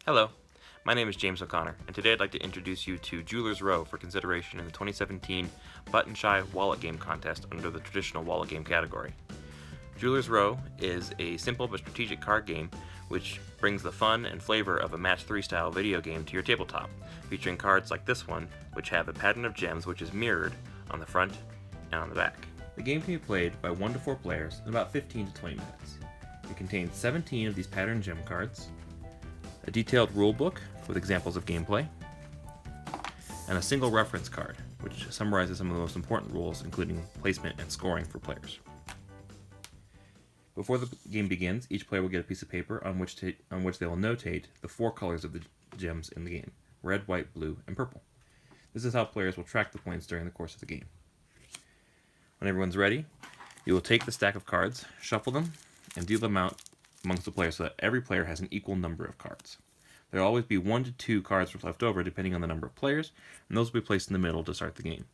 Hello, my name is James O'Connor, and today I'd like to introduce you to Jeweler's Row for consideration in the 2017 Buttonshy Wallet Game Contest under the traditional wallet game category. Jeweler's Row is a simple but strategic card game which brings the fun and flavor of a Match 3 style video game to your tabletop, featuring cards like this one, which have a pattern of gems which is mirrored on the front and on the back. The game can be played by 1 to 4 players in about 15 to 20 minutes. It contains 17 of these pattern gem cards, a detailed rule book with examples of gameplay, and a single reference card, which summarizes some of the most important rules, including placement and scoring for players. Before the game begins, each player will get a piece of paper on which they will notate the 4 colors of the gems in the game: red, white, blue, and purple. This is how players will track the points during the course of the game. When everyone's ready, you will take the stack of cards, shuffle them, and deal them out amongst the players so that every player has an equal number of cards. There will always be 1 to 2 cards left over depending on the number of players, and those will be placed in the middle to start the game.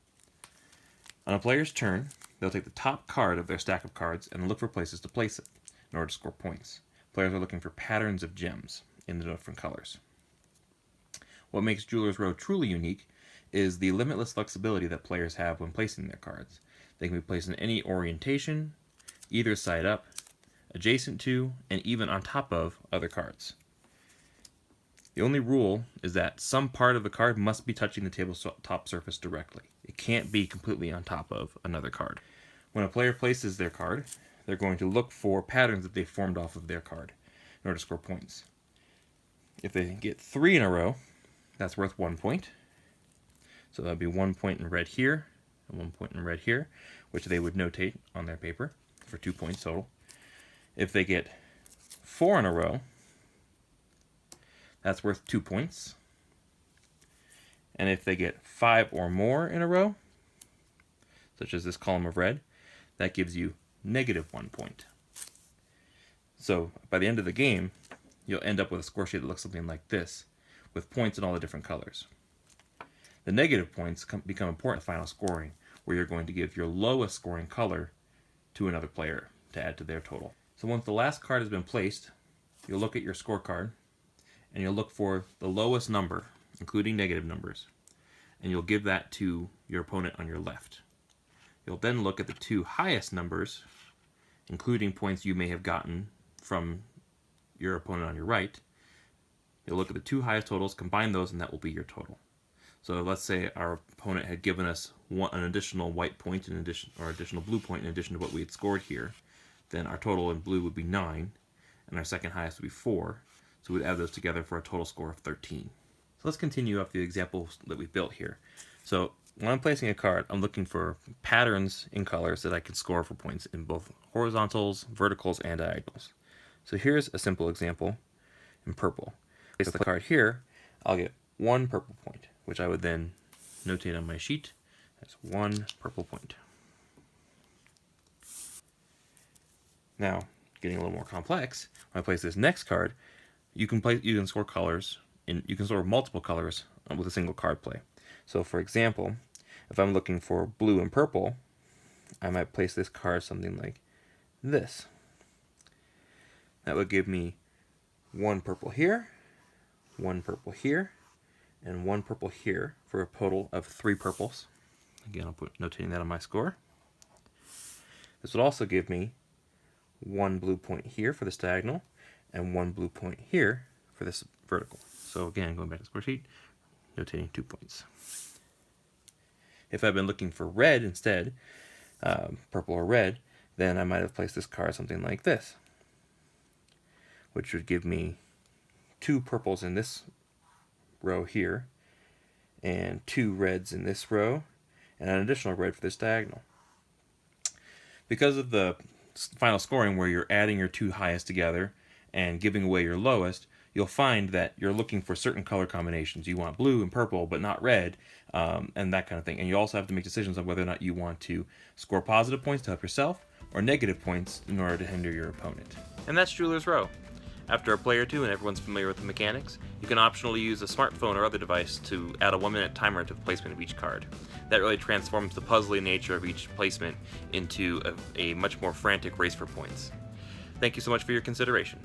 On a player's turn, they'll take the top card of their stack of cards and look for places to place it in order to score points. Players are looking for patterns of gems in the different colors. What makes Jeweler's Row truly unique is the limitless flexibility that players have when placing their cards. They can be placed in any orientation, either side up, adjacent to, and even on top of other cards. The only rule is that some part of the card must be touching the tabletop surface directly. It can't be completely on top of another card. When a player places their card, they're going to look for patterns that they formed off of their card in order to score points. If they get 3 in a row, that's worth 1 point. So that would be 1 point in red here, and 1 point in red here, which they would notate on their paper for 2 points total. If they get 4 in a row, that's worth 2 points. And if they get 5 or more in a row, such as this column of red, that gives you -1 point. So by the end of the game, you'll end up with a score sheet that looks something like this, with points in all the different colors. The negative points become important in final scoring, where you're going to give your lowest scoring color to another player to add to their total. So once the last card has been placed, you'll look at your scorecard, and you'll look for the lowest number, including negative numbers, and you'll give that to your opponent on your left. You'll then look at the 2 highest numbers, including points you may have gotten from your opponent on your right. You'll look at the 2 highest totals, combine those, and that will be your total. So let's say our opponent had given us an additional white point or additional blue point in addition to what we had scored here. Then our total in blue would be 9, and our second highest would be 4. So we'd add those together for a total score of 13. So let's continue off the examples that we built here. So when I'm placing a card, I'm looking for patterns in colors that I can score for points in both horizontals, verticals, and diagonals. So here's a simple example in purple. Place the card here, I'll get 1 purple point, which I would then notate on my sheet as 1 purple point. Now, getting a little more complex, when I place this next card, you can score colors, and you can score multiple colors with a single card play. So, for example, if I'm looking for blue and purple, I might place this card something like this. That would give me 1 purple here, 1 purple here, and 1 purple here for a total of 3 purples. Again, I'll put notating that on my score. This would also give me 1 blue point here for this diagonal, and 1 blue point here for this vertical. So again, going back to the score sheet, notating 2 points. If I've been looking for red instead, purple or red, then I might have placed this card something like this, which would give me 2 purples in this row here, and 2 reds in this row, and an additional red for this diagonal. Because of the final scoring where you're adding your 2 highest together and giving away your lowest, you'll find that you're looking for certain color combinations. You want blue and purple, but not red, and that kind of thing. And you also have to make decisions on whether or not you want to score positive points to help yourself, or negative points in order to hinder your opponent. And that's Jeweler's Row. After a play or two and everyone's familiar with the mechanics, you can optionally use a smartphone or other device to add a 1-minute timer to the placement of each card. That really transforms the puzzly nature of each placement into a much more frantic race for points. Thank you so much for your consideration.